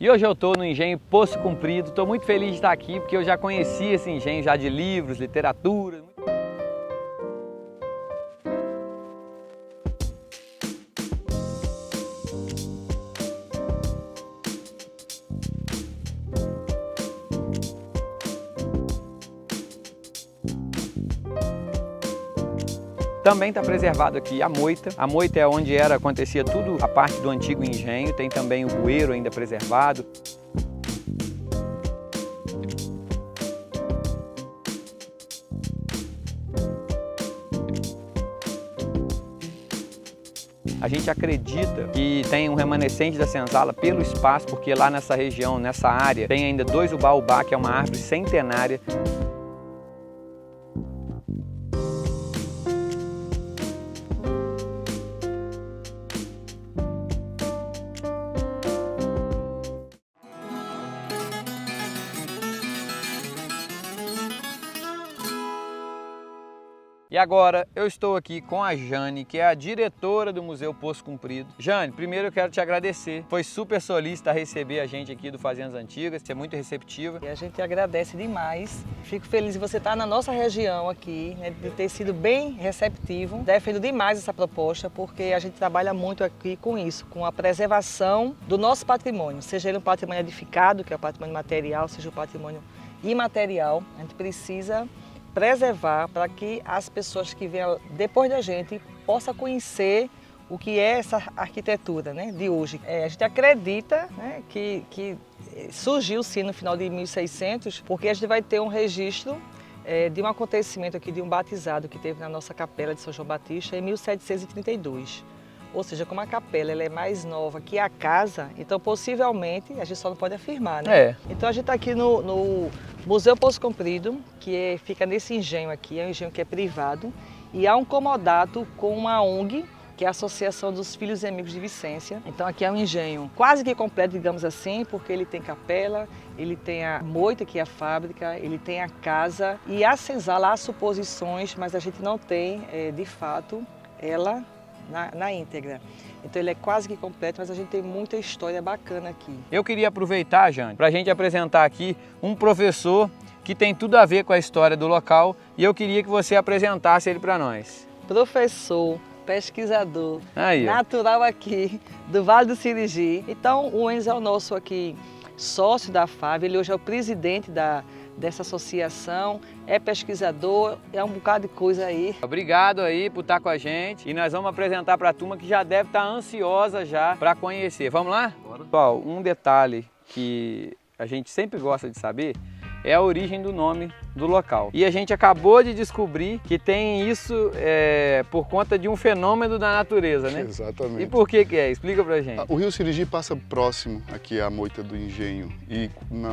E hoje eu estou no engenho Poço Comprido, estou muito feliz de estar aqui porque eu já conheci esse engenho já de livros, literatura. Também está preservado aqui a moita. A moita é onde acontecia tudo a parte do antigo engenho, tem também o bueiro ainda preservado. A gente acredita que tem um remanescente da senzala pelo espaço, porque lá nessa região, nessa área, tem ainda 2 ubaubá, que é uma árvore centenária. E agora eu estou aqui com a Jane, que é a diretora do Museu Poço Comprido. Jane, primeiro eu quero te agradecer. Foi super solícita receber a gente aqui do Fazendas Antigas, você é muito receptiva. E a gente agradece demais. Fico feliz de você estar na nossa região aqui, né, de ter sido bem receptivo. Defendo demais essa proposta, porque a gente trabalha muito aqui com isso, com a preservação do nosso patrimônio, seja ele um patrimônio edificado, que é o patrimônio material, seja o patrimônio imaterial. A gente precisa preservar para que as pessoas que venham depois da gente possam conhecer o que é essa arquitetura, né, de hoje. A gente acredita, né, que surgiu sim no final de 1600, porque a gente vai ter um registro de um acontecimento aqui, de um batizado que teve na nossa capela de São João Batista em 1732. Ou seja, como a capela ela é mais nova que a casa, então possivelmente, a gente só não pode afirmar, né? Então a gente está aqui no Museu Poço Comprido, que fica nesse engenho aqui, é um engenho que é privado, e há um comodato com uma ONG, que é a Associação dos Filhos e Amigos de Vicência. Então aqui é um engenho quase que completo, digamos assim, porque ele tem capela, ele tem a moita, que é a fábrica, ele tem a casa, e a senzala há suposições, mas a gente não tem, de fato, ela na íntegra. Então ele é quase que completo, mas a gente tem muita história bacana aqui. Eu queria aproveitar, Jane, para a gente apresentar aqui um professor que tem tudo a ver com a história do local e eu queria que você apresentasse ele para nós. Professor, pesquisador, aí, natural aqui do Vale do Sirigi. Então o Enzo é o nosso aqui sócio da FAV, ele hoje é o presidente dessa associação, é pesquisador, é um bocado de coisa aí. Obrigado aí por estar com a gente e nós vamos apresentar para a turma que já deve estar ansiosa já para conhecer. Vamos lá? Bora. Pessoal, um detalhe que a gente sempre gosta de saber é a origem do nome do local. E a gente acabou de descobrir que tem isso por conta de um fenômeno da natureza, né? Exatamente. E por que é? Explica pra gente. O rio Sirigi passa próximo aqui à moita do engenho e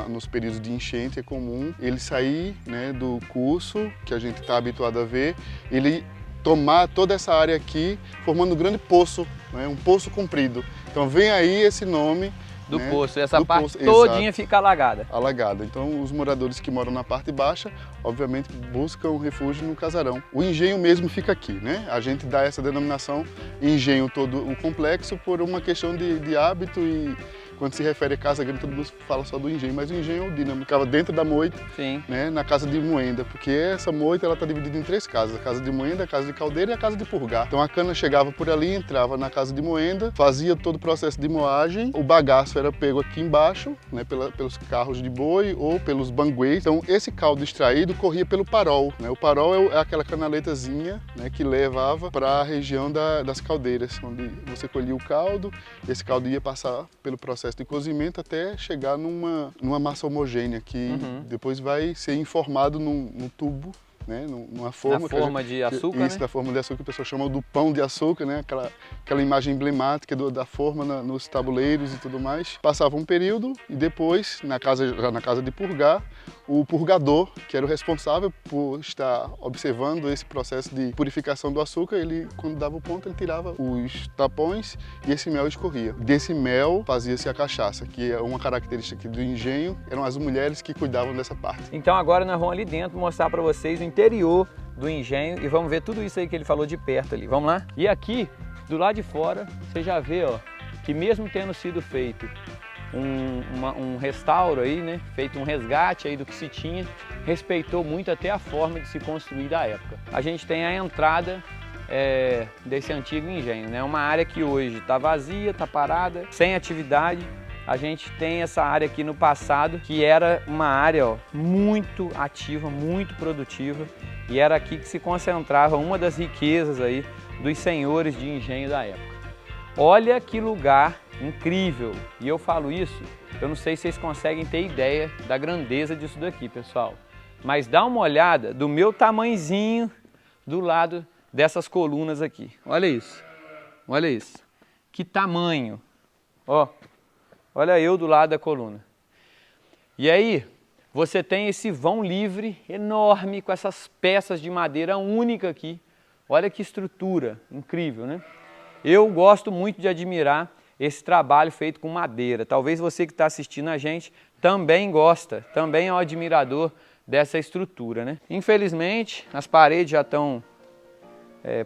nos períodos de enchente é comum ele sair, né, do curso que a gente está habituado a ver, ele tomar toda essa área aqui, formando um grande poço, né, um poço comprido. Então vem aí esse nome do, né, poço, essa do parte poço, todinha exato, fica alagada. Alagada. Então os moradores que moram na parte baixa, obviamente buscam refúgio no casarão. O engenho mesmo fica aqui, né? A gente dá essa denominação engenho todo o complexo por uma questão de hábito e quando se refere a casa grande, todo mundo fala só do engenho, mas o engenho é o dínamo, ficava dentro da moita, né, na casa de moenda, porque essa moita está dividida em 3 casas, a casa de moenda, a casa de caldeira e a casa de purgar. Então a cana chegava por ali, entrava na casa de moenda, fazia todo o processo de moagem, o bagaço era pego aqui embaixo, né, pelos carros de boi ou pelos banguês. Então esse caldo extraído corria pelo parol, né? O parol é aquela canaletazinha, né, que levava para a região das caldeiras, onde você colhia o caldo, esse caldo ia passar pelo processo de cozimento até chegar numa massa homogênea que depois vai ser informado num tubo, né, numa forma. Na forma de açúcar, isso, né? da forma de açúcar, que o pessoal chama do pão de açúcar, né? Aquela imagem emblemática da forma nos tabuleiros e tudo mais. Passava um período e depois, já na casa de purgar, o purgador, que era o responsável por estar observando esse processo de purificação do açúcar, ele, quando dava o ponto, ele tirava os tapões e esse mel escorria. Desse mel fazia-se a cachaça, que é uma característica do engenho, eram as mulheres que cuidavam dessa parte. Então agora nós vamos ali dentro mostrar para vocês o interior do engenho e vamos ver tudo isso aí que ele falou de perto ali. Vamos lá? E aqui, do lado de fora, você já vê, ó, que mesmo tendo sido feito um restauro aí, né? Feito um resgate aí do que se tinha, respeitou muito até a forma de se construir da época. A gente tem a entrada desse antigo engenho, né? Uma área que hoje está vazia, está parada, sem atividade. A gente tem essa área aqui no passado, que era uma área muito ativa, muito produtiva, e era aqui que se concentrava uma das riquezas aí dos senhores de engenho da época. Olha que lugar incrível! E eu falo isso, eu não sei se vocês conseguem ter ideia da grandeza disso daqui, pessoal. Mas dá uma olhada do meu tamanhozinho do lado dessas colunas aqui. Olha isso, olha isso. Que tamanho! Ó, olha eu do lado da coluna. E aí, você tem esse vão livre enorme com essas peças de madeira única aqui. Olha que estrutura incrível, né? Eu gosto muito de admirar esse trabalho feito com madeira. Talvez você que está assistindo a gente também gosta, também é um admirador dessa estrutura, né? Infelizmente, as paredes já estão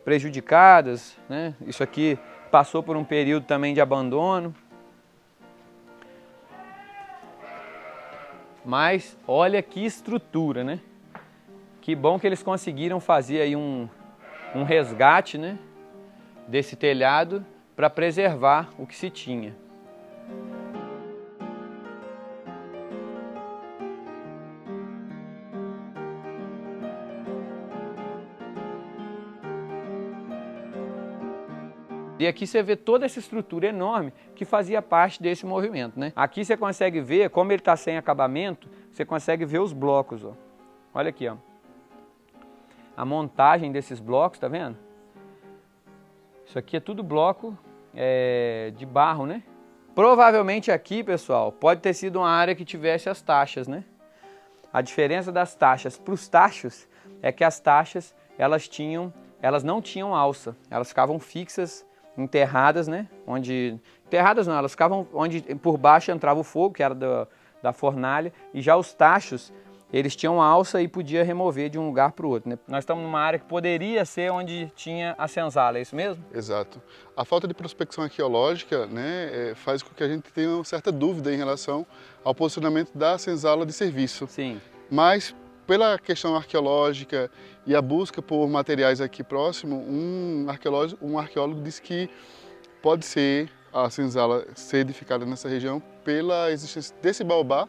prejudicadas, né? Isso aqui passou por um período também de abandono. Mas olha que estrutura, né? Que bom que eles conseguiram fazer aí um resgate, né, desse telhado para preservar o que se tinha. E aqui você vê toda essa estrutura enorme que fazia parte desse movimento, né? Aqui você consegue ver, como ele está sem acabamento, você consegue ver os blocos, ó. Olha aqui, ó. A montagem desses blocos, tá vendo? Isso aqui é tudo bloco de barro, né? Provavelmente aqui, pessoal, pode ter sido uma área que tivesse as taxas, né? A diferença das taxas para os tachos é que as taxas, elas não tinham alça, elas ficavam fixas, enterradas, né? Enterradas não, elas ficavam onde por baixo entrava o fogo, que era da fornalha, e já os tachos, eles tinham alça e podia remover de um lugar para o outro, né? Nós estamos numa área que poderia ser onde tinha a senzala, é isso mesmo? Exato. A falta de prospecção arqueológica, né, faz com que a gente tenha uma certa dúvida em relação ao posicionamento da senzala de serviço. Sim. Mas, pela questão arqueológica e a busca por materiais aqui próximo, um arqueólogo disse que pode ser a senzala ser edificada nessa região pela existência desse baobá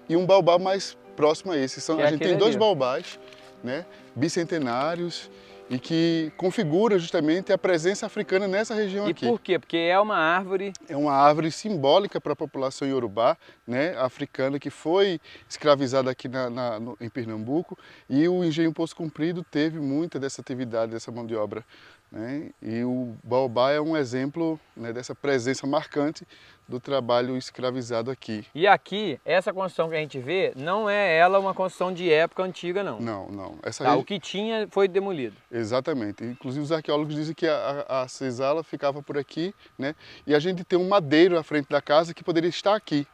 e um baobá mais próximo a esse. A gente tem dois baobás, né, bicentenários, e que configura justamente a presença africana nessa região aqui. E por quê? Porque é uma árvore... É uma árvore simbólica para a população iorubá, né, africana, que foi escravizada aqui em Pernambuco, e o engenho Poço Comprido teve muita dessa atividade, dessa mão de obra, né, e o baobá é um exemplo, né, dessa presença marcante do trabalho escravizado aqui. E aqui, essa construção que a gente vê, não é ela uma construção de época antiga, não. Não. O que tinha foi demolido. Exatamente. Inclusive os arqueólogos dizem que a senzala ficava por aqui, né? E a gente tem um madeiro à frente da casa que poderia estar aqui.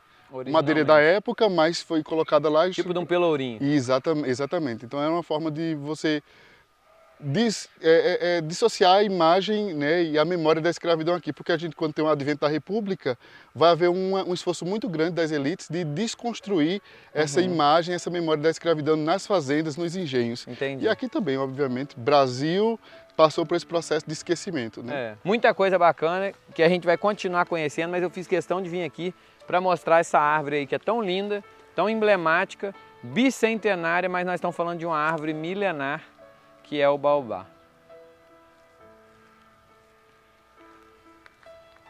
Madeira da época, mas foi colocada lá... Tipo de um pelourinho. Exatamente. Então é uma forma de você dissociar a imagem, né, e a memória da escravidão aqui, porque a gente, quando tem o advento da República, vai haver um esforço muito grande das elites de desconstruir essa imagem, essa memória da escravidão nas fazendas, nos engenhos. Entendi. E aqui também, obviamente, Brasil passou por esse processo de esquecimento, né? Muita coisa bacana que a gente vai continuar conhecendo, mas eu fiz questão de vir aqui para mostrar essa árvore aí que é tão linda, tão emblemática, bicentenária, mas nós estamos falando de uma árvore milenar, que é o baobá.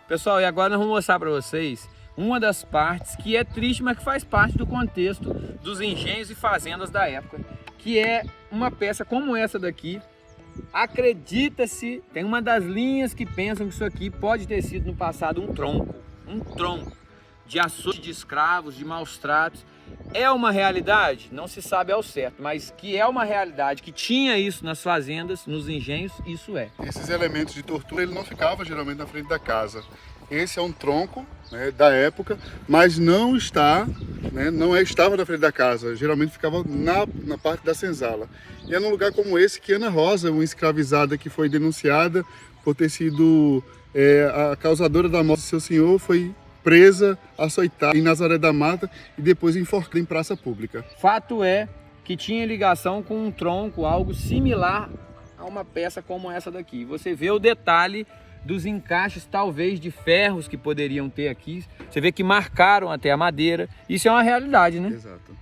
Pessoal, e agora nós vamos mostrar para vocês uma das partes que é triste, mas que faz parte do contexto dos engenhos e fazendas da época, que é uma peça como essa daqui. Acredita-se, tem uma das linhas que pensam que isso aqui pode ter sido no passado um tronco de açoite de escravos, de maus tratos. É uma realidade? Não se sabe ao certo, mas que é uma realidade, que tinha isso nas fazendas, nos engenhos, isso é. Esses elementos de tortura, ele não ficava geralmente na frente da casa. Esse é um tronco, né, da época, mas não estava na frente da casa, geralmente ficava na parte da senzala. E é num lugar como esse que Ana Rosa, uma escravizada que foi denunciada por ter sido a causadora da morte do seu senhor, foi presa, açoitada em Nazaré da Mata e depois enforcada em praça pública. Fato é que tinha ligação com um tronco, algo similar a uma peça como essa daqui. Você vê o detalhe dos encaixes, talvez, de ferros que poderiam ter aqui. Você vê que marcaram até a madeira. Isso é uma realidade, né? Exato.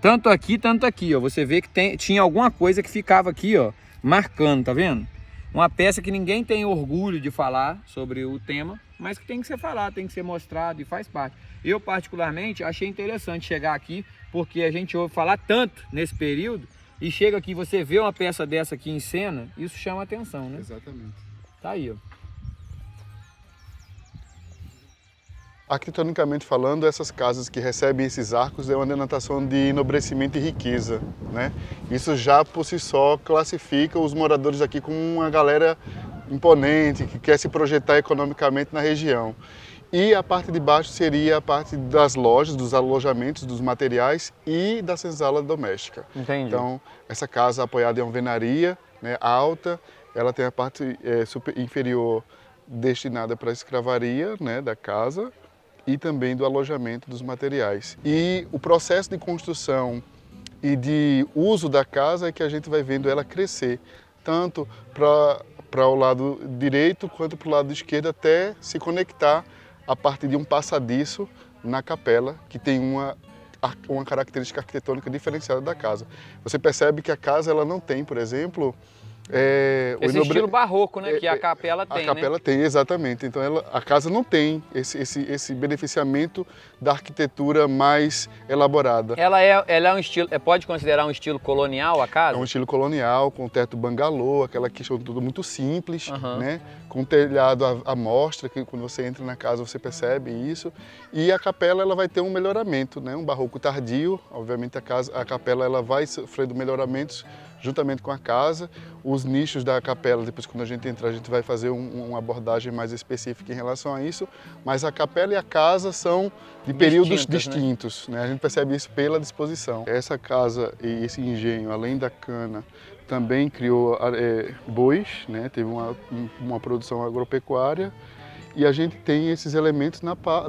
Tanto aqui, ó. Você vê que tinha alguma coisa que ficava aqui, ó, marcando, tá vendo? Uma peça que ninguém tem orgulho de falar sobre o tema, mas que tem que ser falado, tem que ser mostrado e faz parte. Eu, particularmente, achei interessante chegar aqui, porque a gente ouve falar tanto nesse período, e chega aqui, você vê uma peça dessa aqui em cena, isso chama atenção, né? Exatamente. Tá aí, ó. Arquitetonicamente falando, essas casas que recebem esses arcos é uma denotação de enobrecimento e riqueza, né? Isso já por si só classifica os moradores aqui como uma galera imponente, que quer se projetar economicamente na região. E a parte de baixo seria a parte das lojas, dos alojamentos, dos materiais e da senzala doméstica. Entendi. Então, essa casa apoiada em alvenaria, né, alta, ela tem a parte inferior destinada para a escravaria, né, da casa, e também do alojamento dos materiais. E o processo de construção e de uso da casa é que a gente vai vendo ela crescer, tanto para o lado direito quanto para o lado esquerdo, até se conectar a partir de um passadiço na capela, que tem uma característica arquitetônica diferenciada da casa. Você percebe que a casa ela não tem, por exemplo, esse estilo barroco, né, que a capela tem, a capela tem, exatamente. Então a casa não tem esse beneficiamento da arquitetura mais elaborada. Ela é um estilo, pode considerar um estilo colonial a casa? É um estilo colonial, com teto bangalô, aquela questão tudo muito simples, né? Com telhado à mostra, que quando você entra na casa você percebe isso. E a capela ela vai ter um melhoramento, né? Um barroco tardio. Obviamente a capela ela vai sofrendo melhoramentos juntamente com a casa. Os nichos da capela, depois quando a gente entrar, a gente vai fazer uma abordagem mais específica em relação a isso, mas a capela e a casa são de períodos distintos, né? A gente percebe isso pela disposição. Essa casa e esse engenho, além da cana, também criou bois, né? Teve uma produção agropecuária, e a gente tem esses elementos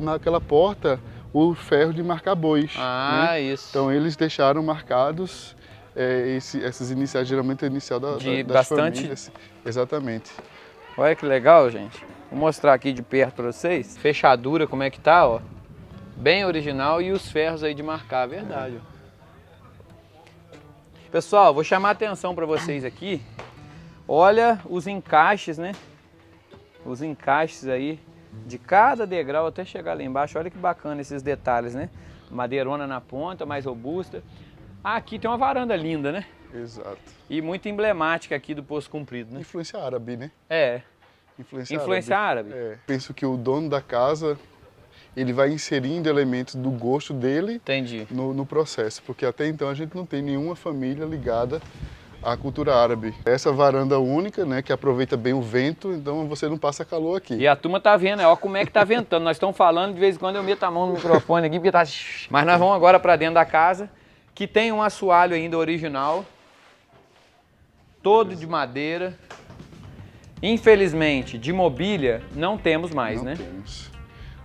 naquela porta, o ferro de marcar bois. Né? Isso. Então eles deixaram marcados essas iniciais, geralmente a inicial das bastante famílias. Exatamente. Olha que legal, gente. Vou mostrar aqui de perto para vocês. Fechadura, como é que tá, ó. Bem original, e os ferros aí de marcar, verdade. Pessoal, vou chamar a atenção para vocês aqui. Olha os encaixes, né? Os encaixes aí de cada degrau até chegar lá embaixo. Olha que bacana esses detalhes, né? Madeirona na ponta, mais robusta. Aqui tem uma varanda linda, né? Exato. E muito emblemática aqui do Poço Comprido, né? Influência árabe, né? Influência árabe. Penso que o dono da casa, ele vai inserindo elementos do gosto dele no processo, porque até então a gente não tem nenhuma família ligada à cultura árabe. Essa varanda única, né, que aproveita bem o vento, então você não passa calor aqui. E a turma tá vendo, olha como é que tá ventando. Nós estamos falando, de vez em quando eu meto a mão no microfone aqui, porque tá... Mas nós vamos agora para dentro da casa, que tem um assoalho ainda original, todo de madeira. Infelizmente, de mobília não temos mais, né? Não temos.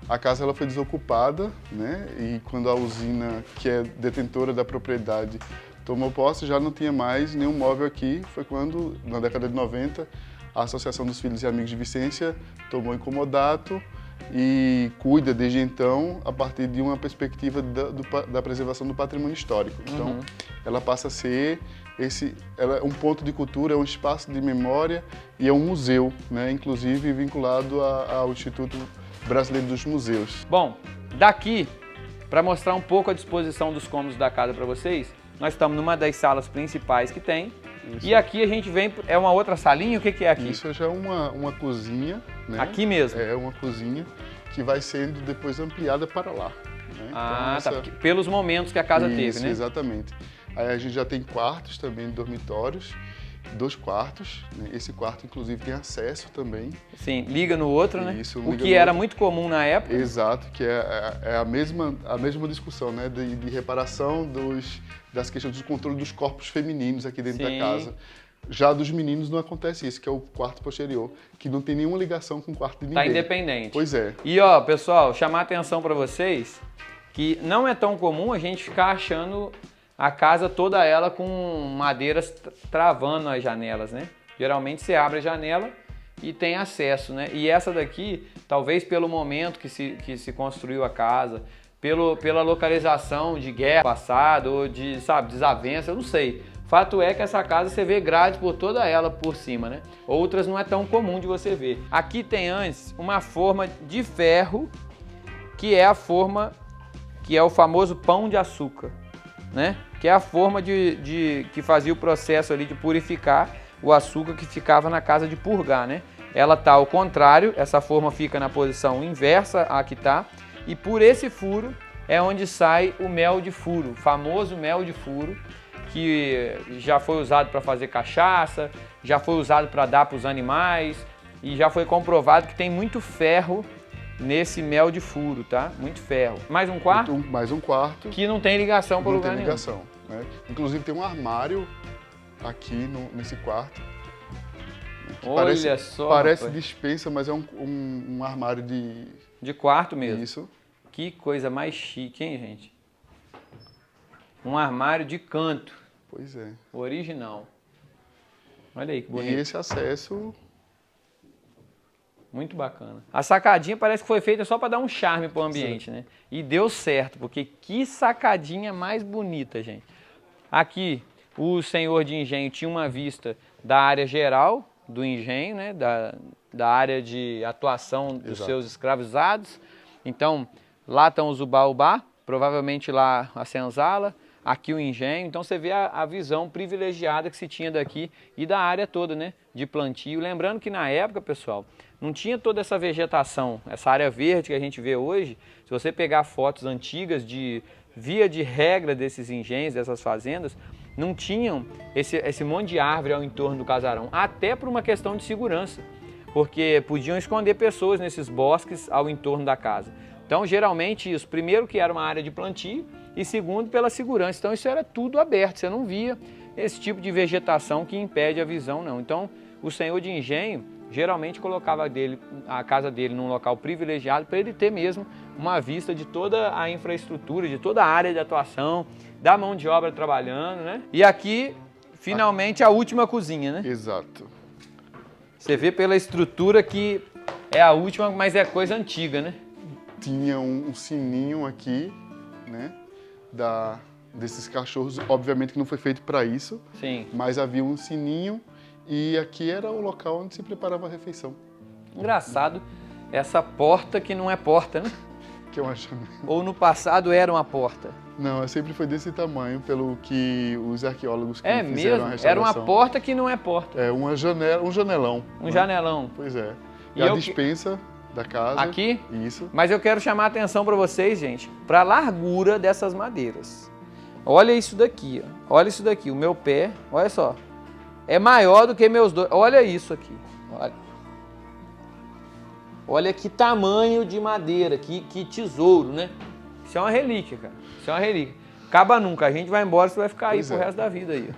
A casa ela foi desocupada, né? E quando a usina, que é detentora da propriedade, tomou posse, já não tinha mais nenhum móvel aqui. Foi quando, na década de 90, a Associação dos Filhos e Amigos de Vicência tomou em comodato e cuida desde então a partir de uma perspectiva da preservação do patrimônio histórico. Então, ela passa a ser ela é um ponto de cultura, é um espaço de memória e é um museu, né? Inclusive vinculado ao Instituto Brasileiro dos Museus. Bom, daqui, para mostrar um pouco a disposição dos cômodos da casa para vocês, nós estamos numa das salas principais que tem. Isso. E aqui a gente vem, é uma outra salinha, o que é aqui? Isso já é uma cozinha, né? Aqui mesmo? É uma cozinha que vai sendo depois ampliada para lá. Né? Ah, então, tá, pelos momentos que a casa teve, né? Exatamente. Aí a gente já tem quartos também, dormitórios, 2 quartos, né? Esse quarto inclusive tem acesso também. Sim, liga no outro, né? Isso, o que era muito comum na época. Exato, que é a mesma discussão, né? De reparação das questões do controle dos corpos femininos aqui dentro da casa. Já dos meninos não acontece isso, que é o quarto posterior, que não tem nenhuma ligação com o quarto de ninguém. Tá independente. Pois é. E ó, pessoal, chamar a atenção para vocês que não é tão comum a gente ficar achando a casa toda ela com madeiras travando as janelas, né? Geralmente você abre a janela e tem acesso, né? E essa daqui, talvez pelo momento que se construiu a casa, pela localização de guerra passada ou de, sabe, desavença, eu não sei. Fato é que essa casa você vê grade por toda ela por cima, né? Outras não é tão comum de você ver. Aqui tem antes uma forma de ferro, que é a forma, que é o famoso pão de açúcar, né? Que é a forma que fazia o processo ali de purificar o açúcar que ficava na casa de purgar, né? Ela tá ao contrário, essa forma fica na posição inversa à que tá, e por esse furo é onde sai o mel de furo, o famoso mel de furo, que já foi usado para fazer cachaça, já foi usado para dar para os animais e já foi comprovado que tem muito ferro nesse mel de furo, tá? Muito ferro. Mais um quarto? Mais um quarto. Que não tem ligação para lugar nenhum. Não tem ligação, né? Inclusive tem um armário aqui nesse quarto. Olha só. Parece despensa, mas é um armário de... De quarto mesmo. Isso. Que coisa mais chique, hein, gente? Um armário de canto. Pois é. Original. Olha aí que bonito. E esse acesso... Muito bacana. A sacadinha parece que foi feita só para dar um charme pro ambiente, né? E deu certo, porque que sacadinha mais bonita, gente. Aqui, o senhor de engenho tinha uma vista da área geral do engenho, né? Da área de atuação dos seus escravizados. Então, lá estão os ubá-ubá, provavelmente lá a senzala, aqui o engenho. Então você vê a visão privilegiada que se tinha daqui e da área toda, né? De plantio. Lembrando que na época, pessoal, não tinha toda essa vegetação, essa área verde que a gente vê hoje. Se você pegar fotos antigas via de regra desses engenhos, dessas fazendas, não tinham esse monte de árvore ao entorno do casarão, até por uma questão de segurança, porque podiam esconder pessoas nesses bosques ao entorno da casa. Então, geralmente, isso, primeiro que era uma área de plantio e segundo pela segurança. Então, isso era tudo aberto, você não via esse tipo de vegetação que impede a visão, não. Então, o senhor de engenho geralmente colocava a casa dele num local privilegiado para ele ter mesmo uma vista de toda a infraestrutura, de toda a área de atuação, da mão de obra trabalhando, né? E aqui, finalmente, a última cozinha, né? Exato. Você vê pela estrutura que é a última, mas é coisa antiga, né? Tinha um sininho aqui, né? Desses cachorros, obviamente que não foi feito para isso. Sim. Mas havia um sininho e aqui era o local onde se preparava a refeição. Engraçado, essa porta que não é porta, né? Que é uma janela. Ou no passado era uma porta? Não, sempre foi desse tamanho, pelo que os arqueólogos que fizeram mesmo? A restauração. Era uma porta que não é porta. É uma janela, um janelão. Um janelão. Pois é. E a despensa da casa. Aqui? Isso. Mas eu quero chamar a atenção para vocês, gente, para a largura dessas madeiras. Olha isso daqui, ó. Olha isso daqui, o meu pé, olha só. É maior do que meus dois. Olha isso aqui. Olha que tamanho de madeira, que tesouro, né? Isso é uma relíquia, cara. Isso é uma relíquia. Acaba nunca. A gente vai embora, você vai ficar aí pro resto da vida aí.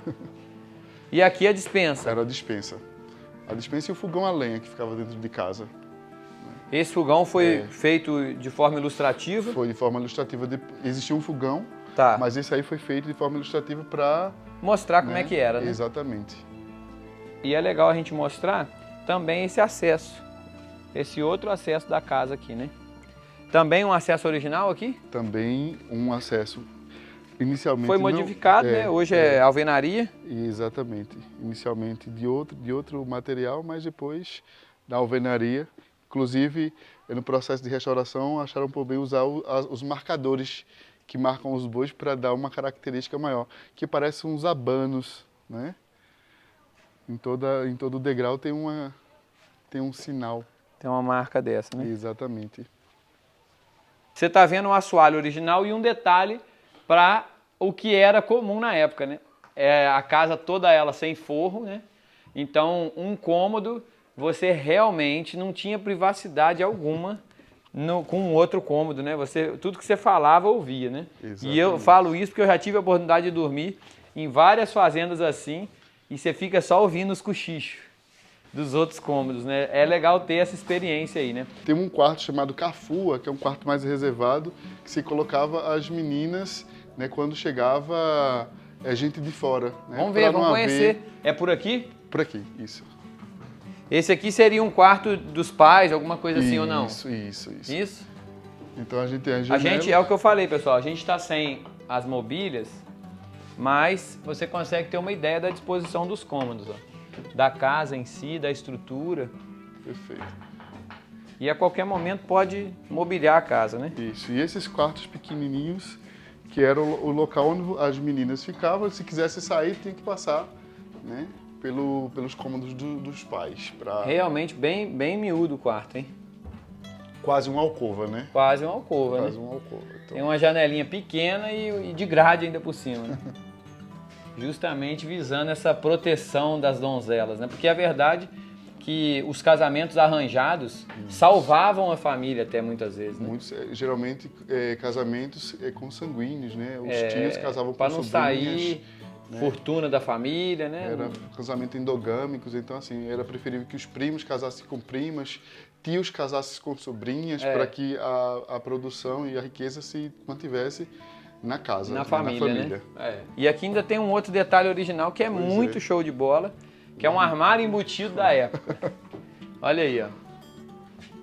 E aqui a despensa. Era a despensa. A despensa e o fogão a lenha que ficava dentro de casa. Esse fogão foi feito de forma ilustrativa? Foi de forma ilustrativa. Existia um fogão, mas esse aí foi feito de forma ilustrativa para... mostrar como é que era, né? Exatamente. E é legal a gente mostrar também esse acesso. Esse outro acesso da casa aqui, né? Também um acesso original aqui? Também um acesso. Inicialmente foi modificado, né? Hoje é alvenaria. Exatamente. Inicialmente de outro material, mas depois da alvenaria. Inclusive, no processo de restauração, acharam por bem usar os marcadores que marcam os bois para dar uma característica maior, que parecem uns abanos, né? Em todo degrau tem um sinal. Tem uma marca dessa, né? Exatamente. Você está vendo o assoalho original e um detalhe para o que era comum na época, né? A casa toda ela sem forro, né? Então, um cômodo, você realmente não tinha privacidade alguma com um outro cômodo, né? Tudo que você falava, ouvia, né? Exatamente. E eu falo isso porque eu já tive a oportunidade de dormir em várias fazendas assim, e você fica só ouvindo os cochichos dos outros cômodos, né? É legal ter essa experiência aí, né? Tem um quarto chamado Cafua, que é um quarto mais reservado, que se colocava as meninas, né, quando chegava gente de fora. Né, vamos ver, vamos conhecer. É por aqui? Por aqui, isso. Esse aqui seria um quarto dos pais, alguma coisa assim ou não? Isso. Isso? Então a gente tem a janela. A gente, é o que eu falei, pessoal, a gente está sem as mobílias, mas você consegue ter uma ideia da disposição dos cômodos, ó, da casa em si, da estrutura. Perfeito. E a qualquer momento pode mobiliar a casa, né? Isso. E esses quartos pequenininhos, que era o local onde as meninas ficavam, se quisesse sair, tinha que passar, né, pelos cômodos dos pais. Realmente bem miúdo o quarto, hein? Quase uma alcova, né? Quase uma alcova, Quase né? uma alcova. Então... Tem uma janelinha pequena e de grade ainda por cima, né? Justamente visando essa proteção das donzelas, né? Porque a verdade é que os casamentos arranjados salvavam a família até muitas vezes, né? Muitos, geralmente, casamentos consanguíneos, né? Os tios casavam com para não sobrinhas, sair né? Fortuna da família, né? Era casamento endogâmicos, então assim, era preferível que os primos casassem com primas, tios casassem com sobrinhas, para que a produção e a riqueza se mantivesse na casa, na família. Né? E aqui ainda tem um outro detalhe original que é muito show de bola, que é um armário embutido da época. Olha aí, ó.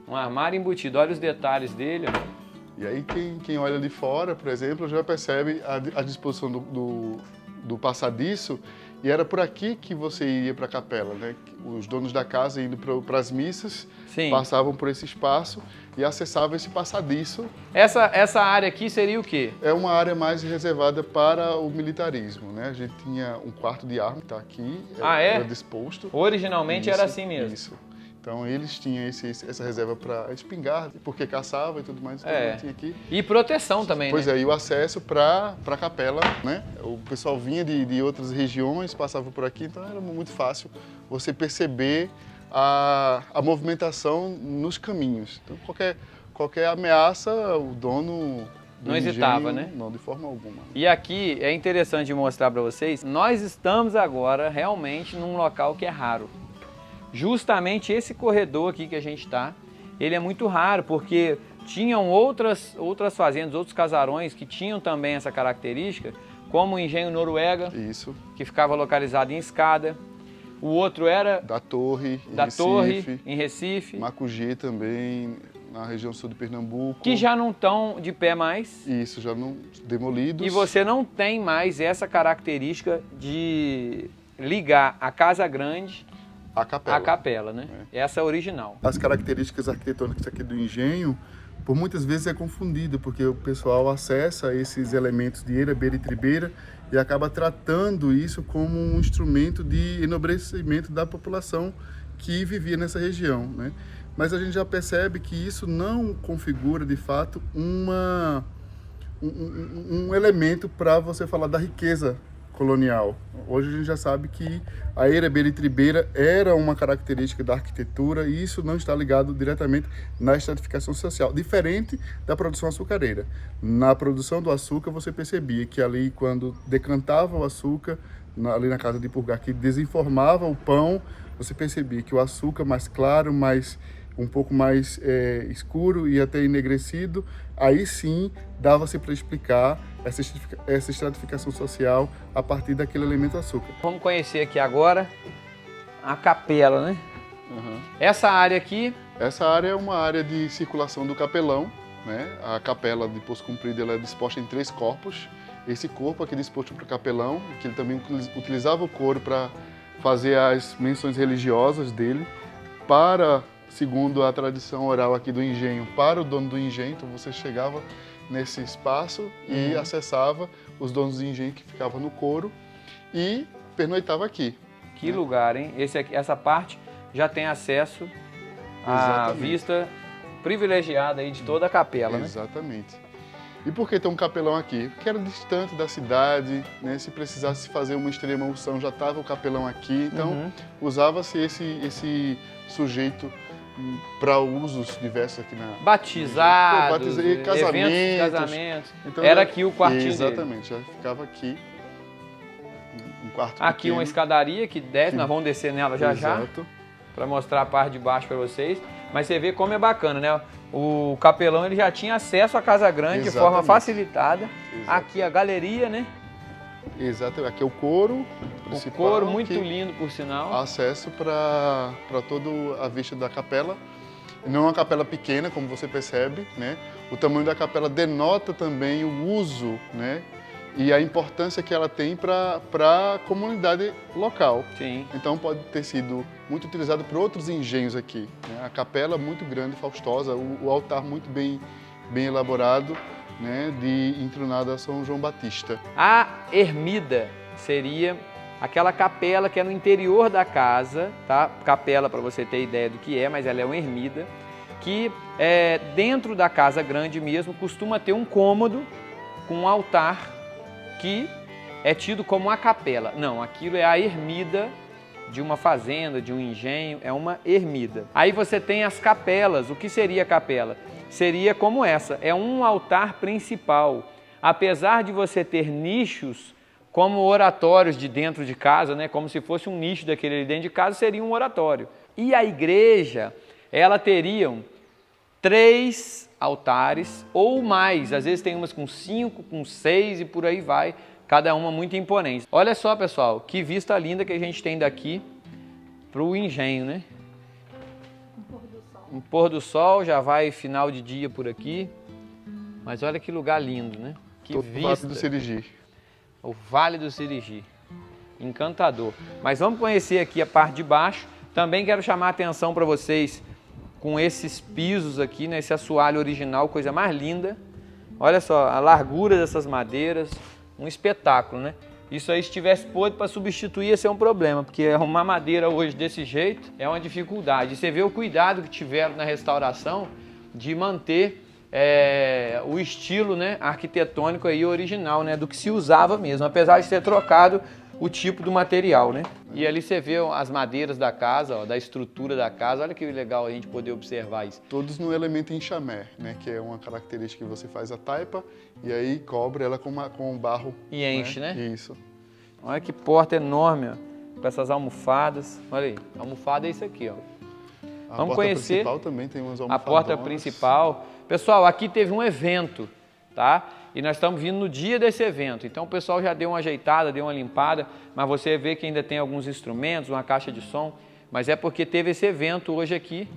Um armário embutido, olha os detalhes dele, ó. E aí quem olha de fora, por exemplo, já percebe a disposição do passadiço, e era por aqui que você ia para a capela, né? Os donos da casa indo para as missas, passavam por esse espaço e acessavam esse passadiço. Essa área aqui seria o quê? É uma área mais reservada para o militarismo, né? A gente tinha um quarto de arma, que está aqui, era disposto. Originalmente era assim mesmo? Isso. Então eles tinham essa reserva para espingarda, porque caçava e tudo mais, então tinha aqui. E proteção também, Pois né? E o acesso para a capela, né? O pessoal vinha de outras regiões, passava por aqui, então era muito fácil você perceber a movimentação nos caminhos. Então qualquer ameaça, o dono não hesitava, né? Não, de forma alguma. E aqui é interessante mostrar para vocês, nós estamos agora realmente num local que é raro. Justamente esse corredor aqui que a gente está, ele é muito raro, porque tinham outras fazendas, outros casarões que tinham também essa característica, como o Engenho Noruega, que ficava localizado em Escada. O outro era da Torre, em Recife. Macugê também, na região sul de Pernambuco. Que já não estão de pé mais. Isso, já não demolidos. E você não tem mais essa característica de ligar a casa grande à capela, né? Essa é a original. As características arquitetônicas aqui do engenho, por muitas vezes é confundido, porque o pessoal acessa esses elementos de eira, beira e tribeira e acaba tratando isso como um instrumento de enobrecimento da população que vivia nessa região, né? Mas a gente já percebe que isso não configura, de fato, um elemento para você falar da riqueza colonial. Hoje a gente já sabe que a eira, beira e tribeira era uma característica da arquitetura e isso não está ligado diretamente na estratificação social, diferente da produção açucareira. Na produção do açúcar você percebia que ali, quando decantava o açúcar, ali na casa de Purgar, que desenformava o pão, você percebia que o açúcar mais claro, um pouco mais escuro e até enegrecido, aí sim dava-se para explicar essa estratificação social a partir daquele elemento açúcar. Vamos conhecer aqui agora a capela, né? Essa área aqui... Essa área é uma área de circulação do capelão, né? A capela de Poço Comprido ela é disposta em 3 corpos. Esse corpo aqui é disposto para o capelão, que ele também utilizava o couro para fazer as menções religiosas dele, segundo a tradição oral aqui do engenho, para o dono do engenho. Então você chegava nesse espaço e acessava os donos do engenho que ficavam no couro e pernoitava aqui. Que lugar, hein? Essa parte já tem acesso à vista privilegiada aí de toda a capela, né? Exatamente. E por que tem um capelão aqui? Porque era distante da cidade, né? Se precisasse fazer uma extrema unção, já estava o capelão aqui. Então, usava-se esse sujeito para usos diversos aqui na... Batizados, casamentos. casamentos. Então, era aqui o quartinho exatamente, já ficava aqui. quarto Aqui pequeno. uma escadaria que desce, nós vamos descer nela já Exato. para mostrar a parte de baixo para vocês. Mas você vê como é bacana, né? O capelão ele já tinha acesso à casa grande de forma Exatamente. facilitada. Exato. Aqui a galeria, né? Exato, aqui é o coro O principal. coro muito que lindo, por sinal. acesso para toda a vista da capela. Não é uma capela pequena, como você percebe, né? O tamanho da capela denota também o uso, né? E a importância que ela tem para a comunidade local. Sim. Então pode ter sido muito utilizado por outros engenhos aqui, né? A capela muito grande, faustosa, o altar muito bem elaborado, né? De entronada a São João Batista. A ermida seria aquela capela que é no interior da casa, tá? Capela, para você ter ideia do que é, mas ela é uma ermida, que dentro da casa grande mesmo costuma ter um cômodo com um altar que é tido como uma capela. Não, aquilo é a ermida de uma fazenda, de um engenho, é uma ermida. Aí você tem as capelas. O que seria a capela? Seria como essa, é um altar principal. Apesar de você ter nichos como oratórios de dentro de casa, né? Como se fosse um nicho daquele ali dentro de casa, seria um oratório. E a igreja, ela teriam 3 altares ou mais, às vezes tem umas com 5, com 6 e por aí vai, cada uma muito imponente. Olha só, pessoal, que vista linda que a gente tem daqui para o engenho, né? Um pôr do sol, já vai final de dia por aqui, mas olha que lugar lindo, né? Que Todo o Vale vista! do Sirigi. O Vale do Sirigi, encantador. Mas vamos conhecer aqui a parte de baixo. Também quero chamar a atenção para vocês com esses pisos aqui, né? Esse assoalho original, coisa mais linda. Olha só a largura dessas madeiras, um espetáculo, né? Isso aí, se tivesse podre para substituir, ia ser um problema, porque arrumar madeira hoje desse jeito é uma dificuldade. E você vê o cuidado que tiveram na restauração de manter o estilo, né, arquitetônico aí original, né, do que se usava mesmo, apesar de ter trocado o tipo do material, né? E ali você vê as madeiras da casa, ó, da estrutura da casa. Olha que legal a gente poder observar isso. Todos no elemento enxamé, né? Que é uma característica que você faz a taipa e aí cobre ela com barro. E enche, né? Isso. Olha que porta enorme, ó, com essas almofadas. Olha aí, a almofada é isso aqui, ó. A Vamos porta conhecer principal também tem umas a almofadonas. porta principal. Pessoal, aqui teve um evento, tá? E nós estamos vindo no dia desse evento. Então o pessoal já deu uma ajeitada, deu uma limpada, mas você vê que ainda tem alguns instrumentos, uma caixa de som, mas é porque teve esse evento hoje aqui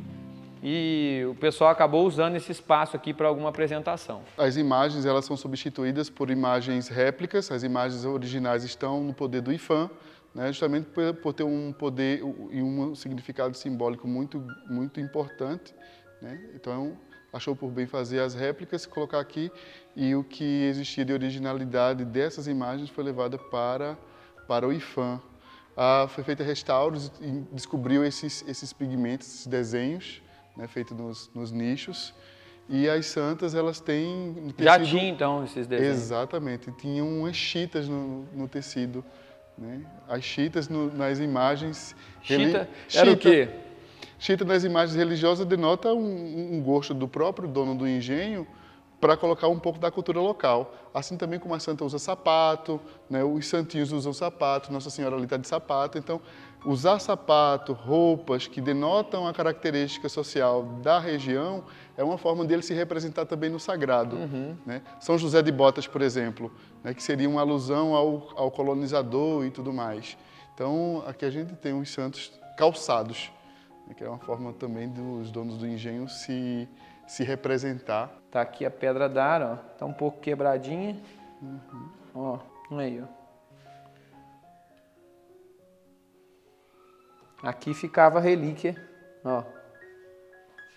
e o pessoal acabou usando esse espaço aqui para alguma apresentação. As imagens, elas são substituídas por imagens réplicas. As imagens originais estão no poder do IFAM, né, justamente por ter um poder e um significado simbólico muito importante, né? Então, achou por bem fazer as réplicas, colocar aqui, e o que existia de originalidade dessas imagens foi levada para o IFAM. Foi feita restauros e descobriu esses pigmentos, esses desenhos, né, feitos nos nichos. E as santas, elas têm no tecido... Já tinha então esses desenhos? Exatamente, tinham umas chitas no tecido, né? As chitas nas imagens... Chita era o quê? Chita nas imagens religiosas denota um gosto do próprio dono do engenho para colocar um pouco da cultura local. Assim também como a santa usa sapato, né? Os santinhos usam sapato, Nossa Senhora ali está de sapato. Então, usar sapato, roupas que denotam a característica social da região é uma forma dele se representar também no sagrado. Né? São José de Botas, por exemplo, né? Que seria uma alusão ao colonizador e tudo mais. Então, aqui a gente tem os santos calçados, né? Que é uma forma também dos donos do engenho se representar. Tá aqui a pedra d'ara, ó. Tá um pouco quebradinha. Ó, aí, ó. Aqui ficava a relíquia, ó,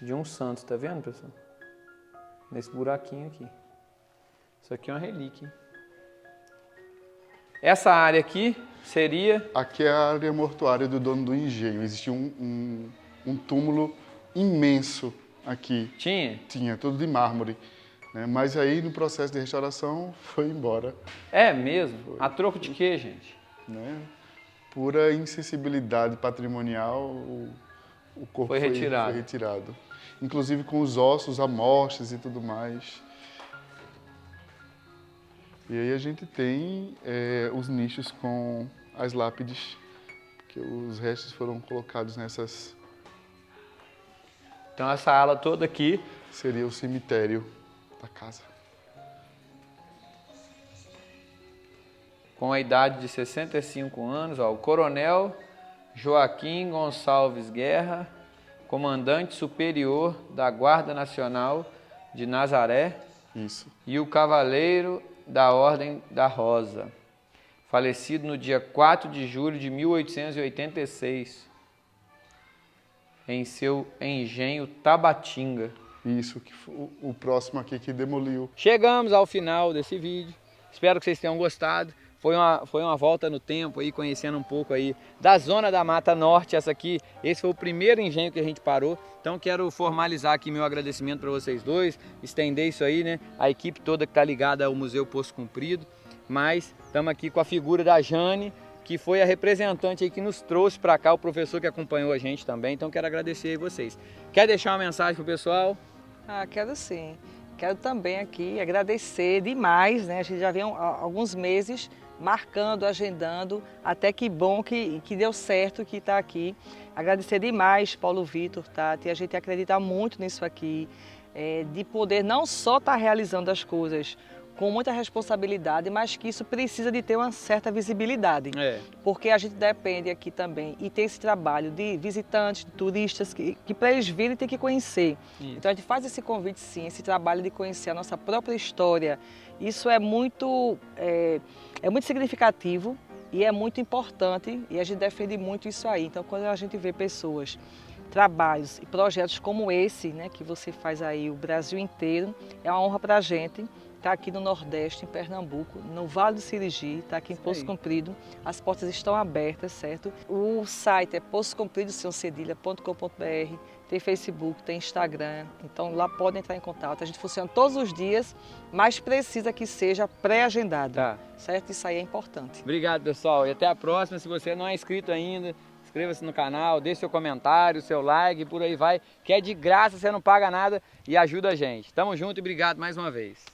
de um santo, tá vendo, pessoal? Nesse buraquinho aqui. Isso aqui é uma relíquia. Essa área aqui seria... Aqui é a área mortuária do dono do engenho. Existia um túmulo imenso aqui. Tinha? Tinha, todo de mármore. Né? Mas aí, no processo de restauração, foi embora. É mesmo? A troco de quê, gente? Né? Pura insensibilidade patrimonial, o corpo Foi retirado. Foi retirado. Inclusive com os ossos, amostras e tudo mais. E aí a gente tem os nichos com as lápides, que os restos foram colocados nessas... Então essa ala toda aqui Seria o cemitério da casa. com a idade de 65 anos, ó, o Coronel Joaquim Gonçalves Guerra, comandante superior da Guarda Nacional de Nazaré, Isso. e o Cavaleiro da Ordem da Rosa, falecido no dia 4 de julho de 1886, em seu engenho Tabatinga. Isso, que foi o próximo aqui que demoliu. Chegamos ao final desse vídeo, espero que vocês tenham gostado. Foi uma volta no tempo aí, conhecendo um pouco aí da zona da Mata Norte. Esse foi o primeiro engenho que a gente parou. Então quero formalizar aqui meu agradecimento para vocês dois, estender isso aí, né? A equipe toda que está ligada ao Museu Poço Comprido. Mas estamos aqui com a figura da Jane, que foi a representante aí que nos trouxe para cá, o professor que acompanhou a gente também. Então quero agradecer aí vocês. Quer deixar uma mensagem para o pessoal? Quero sim. Quero também aqui agradecer demais, né? A gente já vem há alguns meses marcando, agendando, até que bom que deu certo, que está aqui. Agradecer demais, Paulo Vitor, Tati, a gente acredita muito nisso aqui, de poder não só estar realizando as coisas com muita responsabilidade, mas que isso precisa de ter uma certa visibilidade. Porque a gente depende aqui também, e tem esse trabalho de visitantes, de turistas, que para eles virem tem que conhecer. Isso. Então a gente faz esse convite sim, esse trabalho de conhecer a nossa própria história. Isso é muito significativo e é muito importante, e a gente defende muito isso aí. Então quando a gente vê pessoas, trabalhos e projetos como esse, né, que você faz aí o Brasil inteiro, é uma honra para a gente. Está aqui no Nordeste, em Pernambuco, no Vale do Sirigi, está aqui em Poço Comprido. As portas estão abertas, certo? O site é poçocomprido.com.br, tem Facebook, tem Instagram, então lá podem entrar em contato. A gente funciona todos os dias, mas precisa que seja pré-agendado, certo? Isso aí é importante. Obrigado, pessoal, e até a próxima. Se você não é inscrito ainda, inscreva-se no canal, deixe seu comentário, seu like, por aí vai, que é de graça, você não paga nada e ajuda a gente. Tamo junto e obrigado mais uma vez.